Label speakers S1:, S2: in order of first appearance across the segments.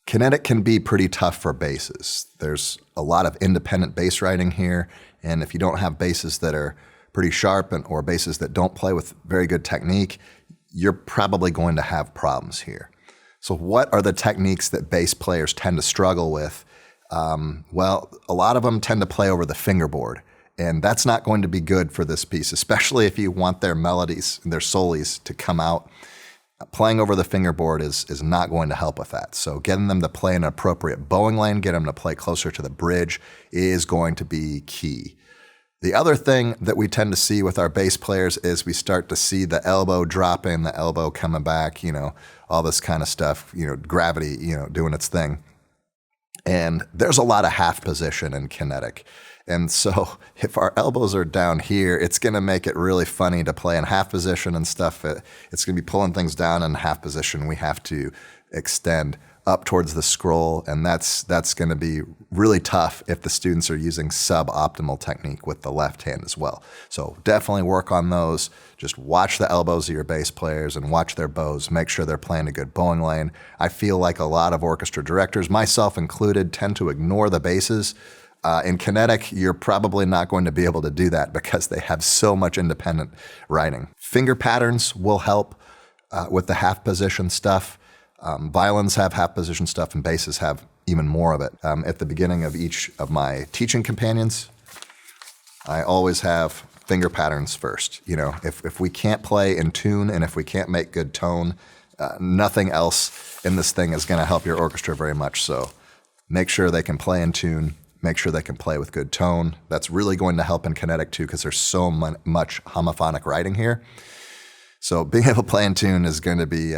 S1: Kinetic can be pretty tough for basses. There's a lot of independent bass writing here, and if you don't have basses that are pretty sharp or basses that don't play with very good technique, you're probably going to have problems here. So what are the techniques that bass players tend to struggle with? Well, a lot of them tend to play over the fingerboard, and that's not going to be good for this piece, especially if you want their melodies, their solis to come out. Playing over the fingerboard is not going to help with that. So getting them to play an appropriate bowing lane, get them to play closer to the bridge is going to be key. The other thing that we tend to see with our bass players is we start to see the elbow dropping, the elbow coming back, all this kind of stuff, gravity, doing its thing. And there's a lot of half position in Kinetic. And so if our elbows are down here, it's going to make it really funny to play in half position and stuff. It's going to be pulling things down in half position. We have to extend up towards the scroll, and that's going to be really tough if the students are using suboptimal technique with the left hand as well. So definitely work on those. Just watch the elbows of your bass players and watch their bows. Make sure they're playing a good bowing lane. I feel like a lot of orchestra directors, myself included, tend to ignore the basses. In Kinetic, you're probably not going to be able to do that because they have so much independent writing. Finger patterns will help with the half position stuff. Violins have half position stuff and basses have even more of it. At the beginning of each of my teaching companions, I always have finger patterns first. If we can't play in tune and if we can't make good tone, nothing else in this thing is going to help your orchestra very much. So make sure they can play in tune. Make sure they can play with good tone. That's really going to help in Kinetic too because there's so much homophonic writing here. So being able to play in tune is going to be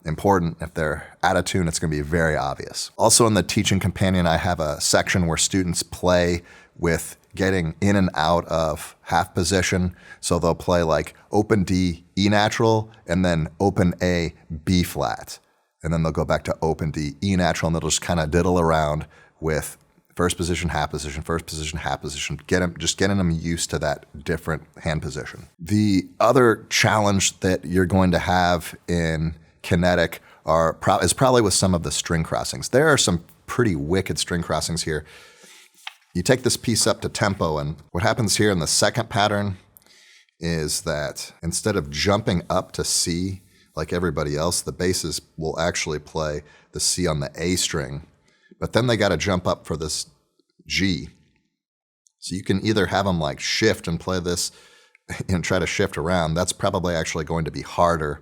S1: important. If they're out of tune, it's going to be very obvious. Also in the teaching companion, I have a section where students play with getting in and out of half position. So they'll play like open D, E natural, and then open A, B flat. And then they'll go back to open D, E natural, and they'll just kind of diddle around with first position, half position, first position, half position, getting them used to that different hand position. The other challenge that you're going to have in Kinetic is probably with some of the string crossings. There are some pretty wicked string crossings here. You take this piece up to tempo, and what happens here in the second pattern is that instead of jumping up to C like everybody else, the basses will actually play the C on the A string. But then they got to jump up for this G. So you can either have them like shift and play this and try to shift around. That's probably actually going to be harder.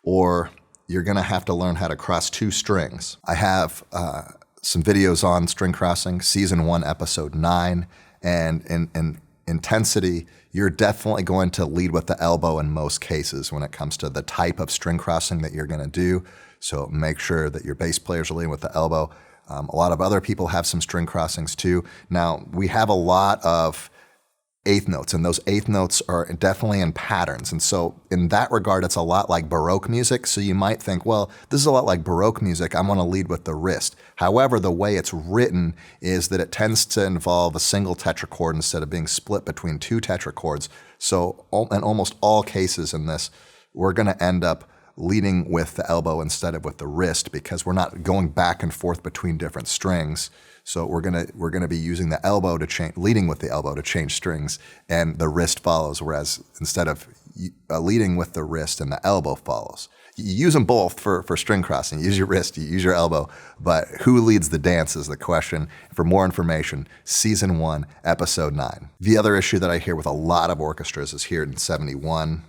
S1: Or you're going to have to learn how to cross two strings. I have some videos on string crossing, season 1, episode 9. And in intensity, you're definitely going to lead with the elbow in most cases when it comes to the type of string crossing that you're going to do. So make sure that your bass players are leading with the elbow. A lot of other people have some string crossings too. Now, we have a lot of eighth notes, and those eighth notes are definitely in patterns. And so in that regard, it's a lot like Baroque music. So you might think, well, this is a lot like Baroque music. I'm going to lead with the wrist. However, the way it's written is that it tends to involve a single tetrachord instead of being split between two tetrachords. So in almost all cases in this, we're going to end up leading with the elbow instead of with the wrist because we're not going back and forth between different strings. So we're gonna be using the elbow to change, leading with the elbow to change strings, and the wrist follows. Whereas instead of leading with the wrist and the elbow follows, you use them both for string crossing. You use your wrist, you use your elbow, but who leads the dance is the question. For more information, season 1, episode 9. The other issue that I hear with a lot of orchestras is here in 71.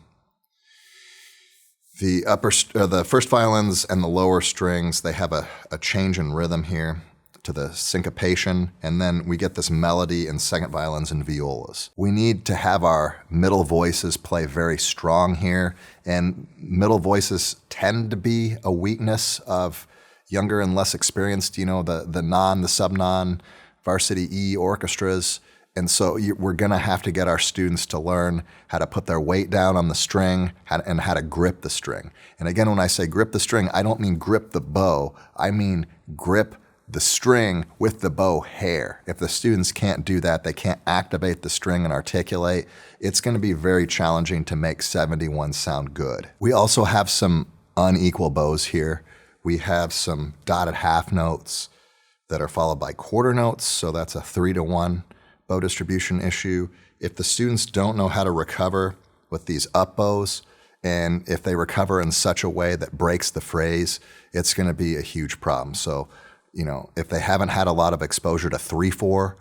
S1: The first violins and the lower strings, they have a change in rhythm here to the syncopation, and then we get this melody in second violins and violas. We need to have our middle voices play very strong here, and middle voices tend to be a weakness of younger and less experienced, the sub-non, varsity E orchestras. And so we're going to have to get our students to learn how to put their weight down on the string and how to grip the string. And again, when I say grip the string, I don't mean grip the bow. I mean grip the string with the bow hair. If the students can't do that, they can't activate the string and articulate, it's going to be very challenging to make 71 sound good. We also have some unequal bows here. we have some dotted half notes that are followed by quarter notes, so that's a 3-to-1 bow distribution issue. If the students don't know how to recover with these up bows, and if they recover in such a way that breaks the phrase, it's going to be a huge problem. So, if they haven't had a lot of exposure to 3/4,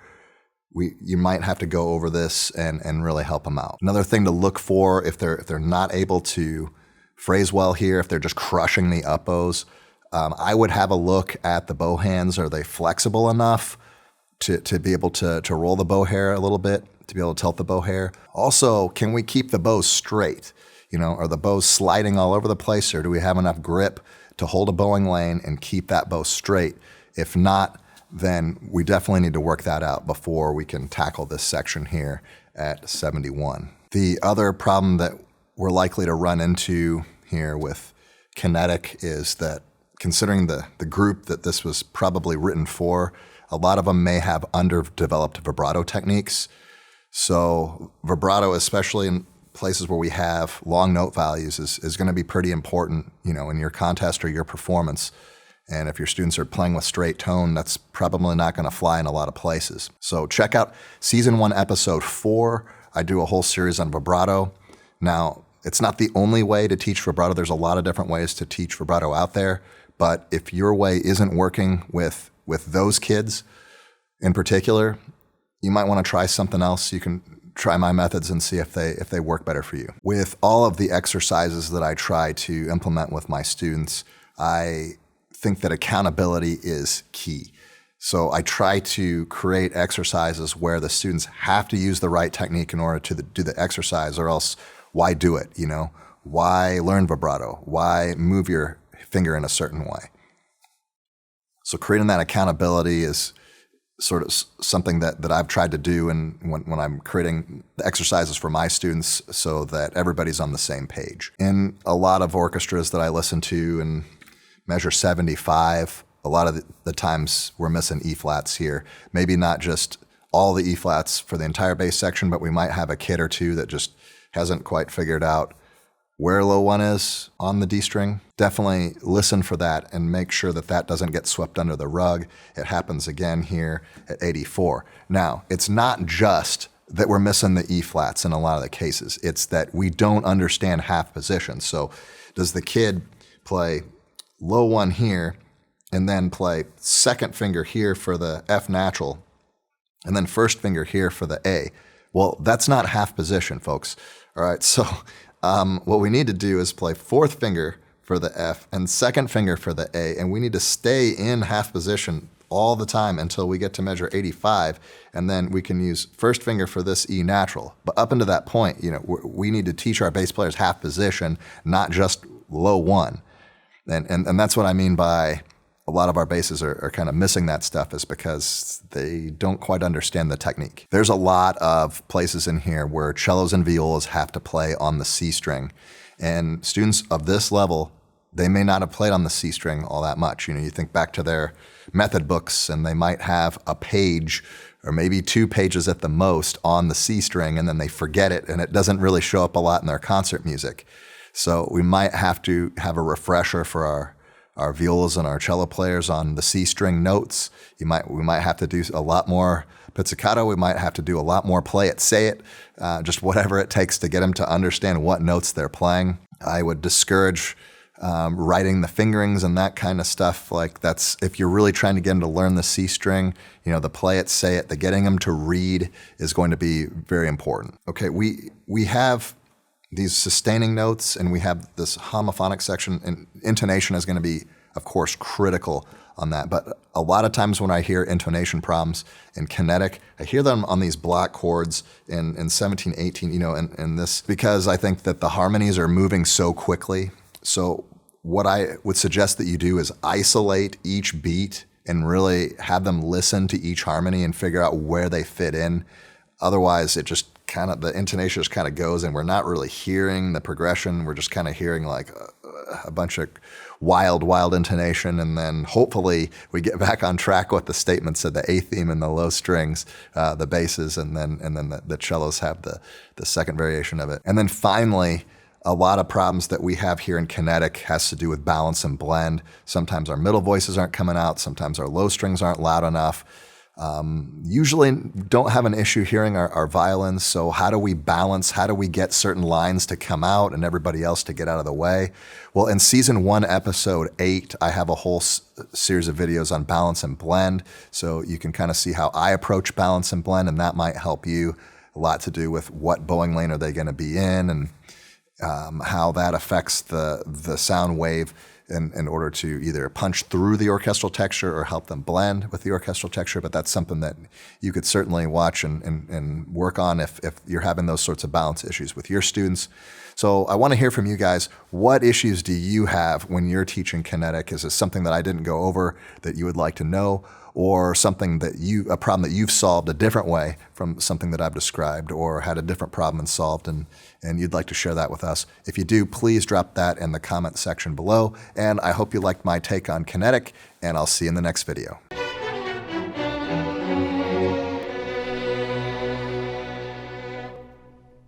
S1: you might have to go over this and really help them out. Another thing to look for if they're not able to phrase well here, if they're just crushing the up bows, I would have a look at the bow hands. Are they flexible enough to be able to roll the bow hair a little bit, to be able to tilt the bow hair? Also, can we keep the bows straight? Are the bows sliding all over the place, or do we have enough grip to hold a bowing lane and keep that bow straight? If not, then we definitely need to work that out before we can tackle this section here at 71. The other problem that we're likely to run into here with Kinetic is that, considering the group that this was probably written for, a lot of them may have underdeveloped vibrato techniques. So vibrato, especially in places where we have long note values, is going to be pretty important, in your contest or your performance. And if your students are playing with straight tone, that's probably not going to fly in a lot of places. So check out Season 1, Episode 4. I do a whole series on vibrato. Now, it's not the only way to teach vibrato. There's a lot of different ways to teach vibrato out there. But if your way isn't working with those kids in particular, you might want to try something else. You can try my methods and see if they work better for you. With all of the exercises that I try to implement with my students, I think that accountability is key. So I try to create exercises where the students have to use the right technique in order to do the exercise, or else why do it? Why learn vibrato? Why move your finger in a certain way? So creating that accountability is sort of something that I've tried to do when I'm creating the exercises for my students, so that everybody's on the same page. In a lot of orchestras that I listen to and measure 75, a lot of the times we're missing E-flats here. Maybe not just all the E-flats for the entire bass section, but we might have a kid or two that just hasn't quite figured out where low 1 is on the D string. Definitely listen for that and make sure that doesn't get swept under the rug. It happens again here at 84. Now, it's not just that we're missing the E-flats in a lot of the cases. It's that we don't understand half position. So does the kid play low 1 here and then play second finger here for the F natural and then first finger here for the A? Well, that's not half position, folks. All right, so what we need to do is play fourth finger for the F and second finger for the A, and we need to stay in half position all the time until we get to measure 85, and then we can use first finger for this E natural. But up until that point, we need to teach our bass players half position, not just low 1. And that's what I mean by a lot of our basses are kind of missing that stuff, is because they don't quite understand the technique. There's a lot of places in here where cellos and violas have to play on the C string. And students of this level, they may not have played on the C string all that much. You think back to their method books, and they might have a page or maybe 2 pages at the most on the C string, and then they forget it, and it doesn't really show up a lot in their concert music. So we might have to have a refresher for our violas and our cello players on the C string notes. We might have to do a lot more pizzicato. We might have to do a lot more play it, say it, just whatever it takes to get them to understand what notes they're playing. I would discourage writing the fingerings and that kind of stuff. Like, that's, if you're really trying to get them to learn the C string, the play it, say it, the getting them to read is going to be very important. Okay, we have these sustaining notes, and we have this homophonic section, and intonation is going to be, of course, critical on that. But a lot of times when I hear intonation problems in Kinetic, I hear them on these block chords in 17, 18, and this, because I think that the harmonies are moving so quickly. So what I would suggest that you do is isolate each beat and really have them listen to each harmony and figure out where they fit in. Otherwise, it just the intonation just kind of goes, and we're not really hearing the progression. We're just kind of hearing like a bunch of wild intonation, and then hopefully we get back on track with the statements of the A theme and the low strings, the basses, and then the cellos have the second variation of it. And then finally, A lot of problems that we have here in Kinetic has to do with balance and blend. Sometimes our middle voices aren't coming out. Sometimes our low strings aren't loud enough. Usually don't have an issue hearing our violins. So how do we balance? How do we get certain lines to come out and everybody else to get out of the way? Well, in season 1, episode 8, I have a whole series of videos on balance and blend. So you can kind of see how I approach balance and blend, and that might help you. A lot to do with what bowing lane are they going to be in, and how that affects the sound wave in order to either punch through the orchestral texture or help them blend with the orchestral texture. But that's something that you could certainly watch and work on if you're having those sorts of balance issues with your students. So I want to hear from you guys. What issues do you have when you're teaching Kinetic? Is this something that I didn't go over that you would like to know, or something that a problem that you've solved a different way from something that I've described, or had a different problem and solved, and you'd like to share that with us? If you do, please drop that in the comment section below. And I hope you liked my take on Kinetic, and I'll see you in the next video.